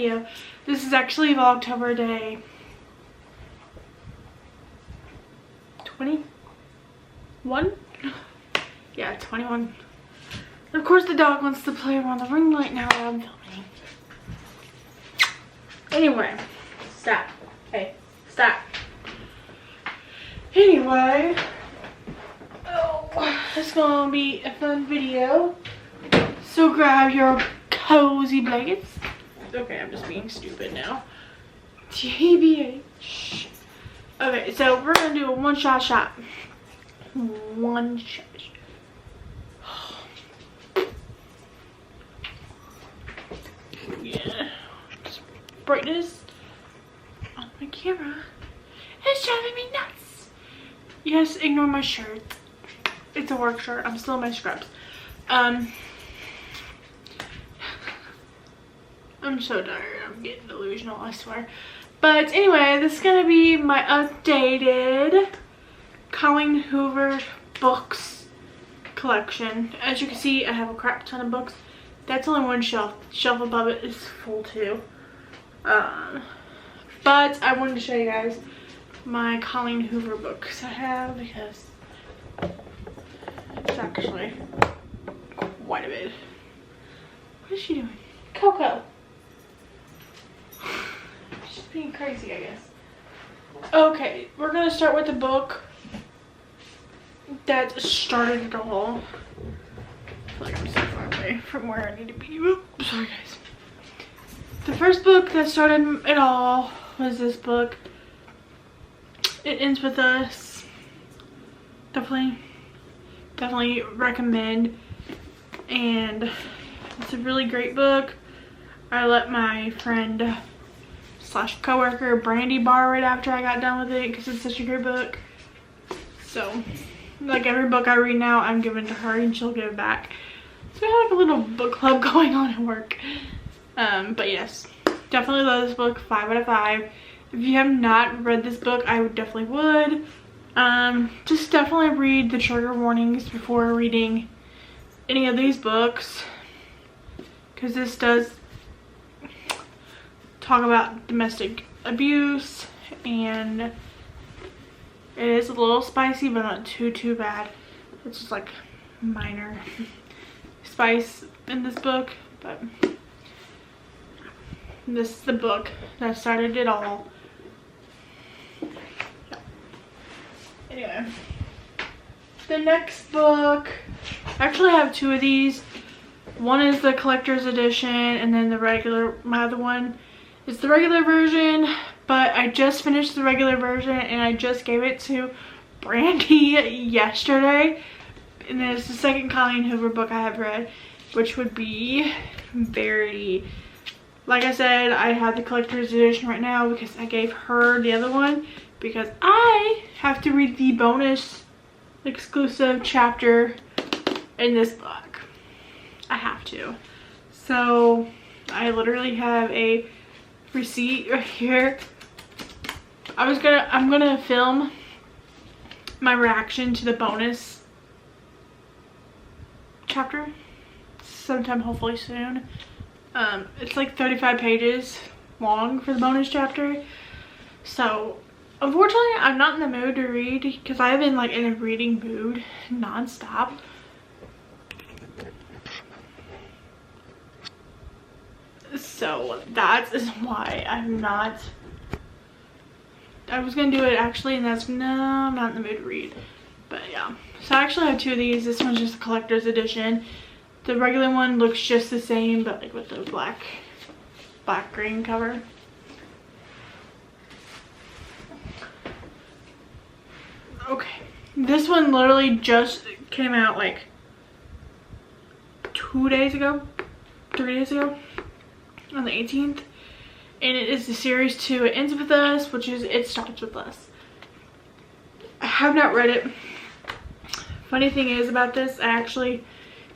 video. This is actually Vlogtober day 21? Yeah, 21. Of course the dog wants to play around the ring light now that I'm filming. Anyway, stop. Hey, stop. Anyway, it's gonna be a fun video. So grab your cozy blankets. Okay, I'm just being stupid now. TBH. Okay, so we're gonna do a one-shot shot. One shot. Yeah. Just brightness on my camera. It's driving me nuts. Yes, ignore my shirt. It's a work shirt. I'm still in my scrubs. I'm so tired. I'm getting delusional, I swear. But anyway, this is gonna be my updated Colleen Hoover books collection. As you can see, I have a crap ton of books. That's only one shelf. The shelf above it is full too. But I wanted to show you guys my Colleen Hoover books I have because it's actually quite a bit. What is she doing? Coco. She's being crazy, I guess. Okay, we're gonna start with the book that started it all. I feel like I'm so far away from where I need to be. Oops, sorry guys. The first book that started it all was this book. It Ends With Us. Definitely recommend. And it's a really great book. I let my friend slash coworker Brandy borrow it after I got done with it because it's such a great book. So like every book I read now, I'm giving to her and she'll give it back. So we have like a little book club going on at work. But yes, definitely love this book. 5 out of 5. If you have not read this book, I definitely would. Just definitely read the trigger warnings before reading any of these books, because this does talk about domestic abuse and it is a little spicy, but not too bad. It's just like minor spice in this book, but this is the book that started it all. Anyway, the next book, I actually have 2 of these. One is the collector's edition and then the regular, my other one is the regular version, but I just finished the regular version and I just gave it to Brandy yesterday. And then it's the second Colleen Hoover book I have read, which would be Verity. Like I said, I have the collector's edition right now because I gave her the other one because I have to read the bonus exclusive chapter in this book. I have to. So I literally have a receipt right here. I'm gonna film my reaction to the bonus chapter sometime, hopefully soon. It's like 35 pages long for the bonus chapter. So unfortunately I'm not in the mood to read because I've been like in a reading mood non-stop. So that is why I'm not. I was gonna do it actually, and that's no, I'm not in the mood to read. But yeah, so I actually have 2 of these. This one's just a collector's edition. The regular one looks just the same, but like with the black green cover. Okay, this one literally just came out like 2 days ago, 3 days ago, on the 18th. And it is the series 2, It Ends With Us, which is It Starts With Us. I have not read it. Funny thing is about this, I actually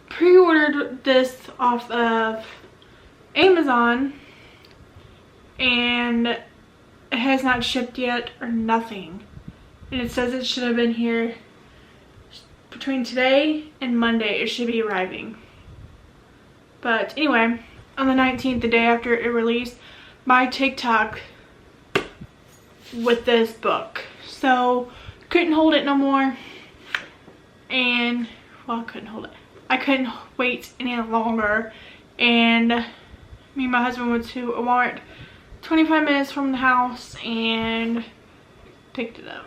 pre-ordered this off of Amazon and it has not shipped yet or nothing. And it says it should have been here between today and Monday. It should be arriving. But anyway, on the 19th, the day after it released, my TikTok with this book. So couldn't hold it no more, and well, I couldn't hold it. I couldn't wait any longer, and me and my husband went to a Walmart 25 minutes from the house and picked it up.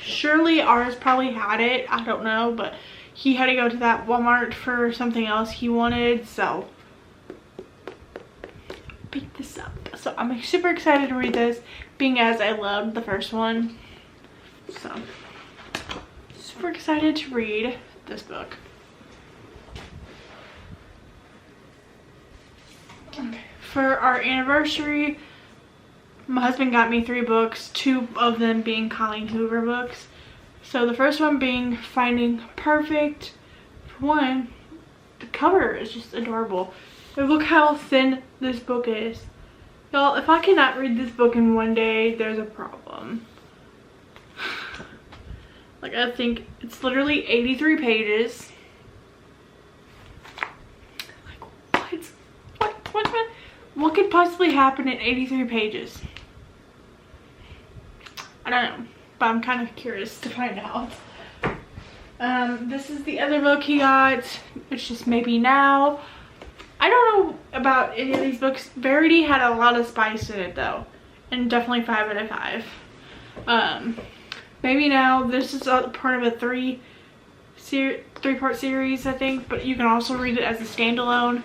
Surely ours probably had it, I don't know, but he had to go to that Walmart for something else he wanted, so picked this up. So I'm super excited to read this, being as I loved the first one. So super excited to read this book. Okay. For our anniversary, my husband got me 3 books, 2 of them being Colleen Hoover books. So the first one being Finding Perfect. For one, the cover is just adorable. And look how thin this book is. Y'all, if I cannot read this book in one day, there's a problem. Like, I think it's literally 83 pages. Like, what could possibly happen in 83 pages? I don't know, but I'm kind of curious to find out. This is the other book he got. It's just Maybe Now. I don't know about any of these books. Verity had a lot of spice in it though, and definitely 5 out of 5. Maybe Now, this is a part of a 3-part series, I think, but you can also read it as a standalone.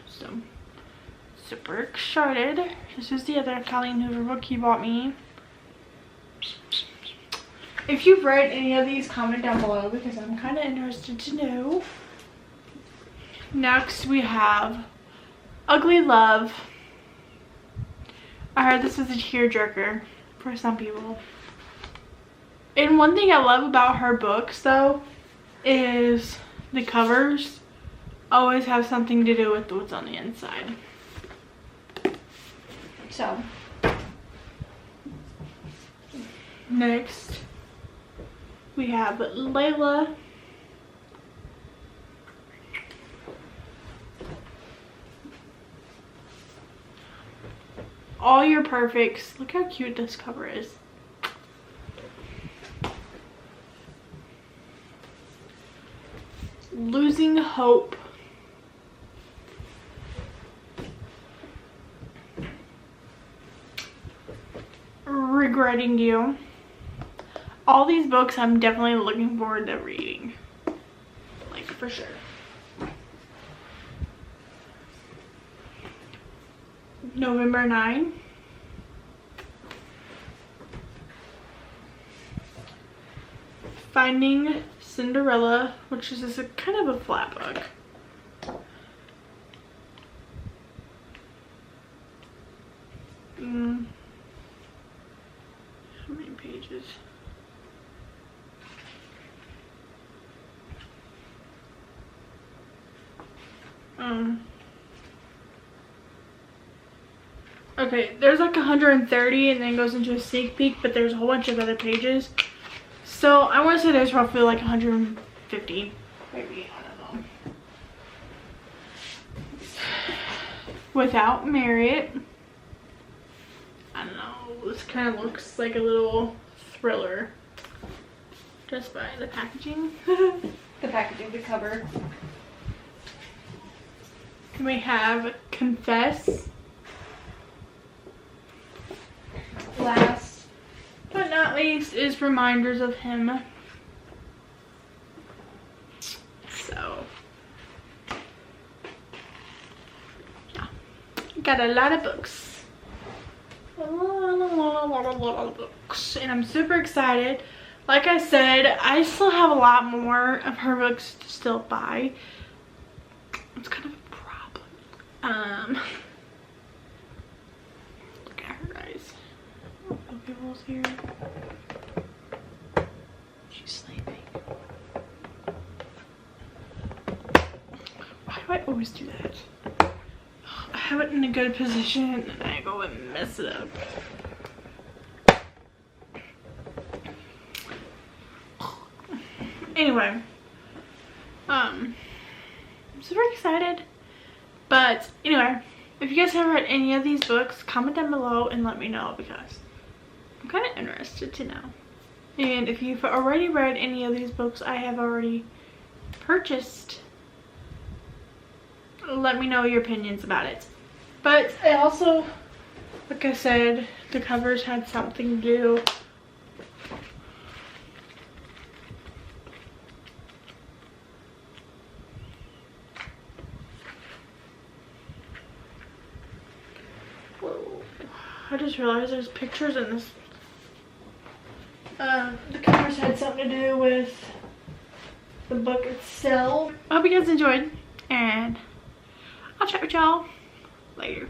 So super excited. This is the other Colleen Hoover book he bought me. If you've read any of these, comment down below because I'm kind of interested to know. Next we have Ugly Love. I heard this is a tearjerker for some people. And one thing I love about her books though is the covers always have something to do with what's on the inside. So next we have Layla. All Your Perfects. Look how cute this cover is. Losing Hope. Regretting You. All these books I'm definitely looking forward to reading. Like, for sure. November 9. Finding Cinderella, which is just a kind of a flat book. How many pages? Okay, there's like 130 and then goes into a sneak peek, but there's a whole bunch of other pages. So I want to say there's roughly like 150, maybe, I don't know. Without Marriott. I don't know, this kind of looks like a little thriller. Just by the packaging. The packaging, the cover. We have Confess. Last but not least is Reminders of Him. So yeah, got a lot of books. A lot of books, and I'm super excited. Like I said, I still have a lot more of her books to still buy. It's kind of a problem. Look at her, guys. People's here. She's sleeping. Why do I always do that? I have it in a good position and I go and mess it up. Anyway, I'm super excited But anyway, if you guys have read any of these books, comment down below and let me know, because I'm kind of interested to know. And if you've already read any of these books I have already purchased, let me know your opinions about it. But I also, like I said, the covers had something to do. Whoa. I just realized there's pictures in this. The covers had something to do with the book itself. I hope you guys enjoyed, and I'll chat with y'all later.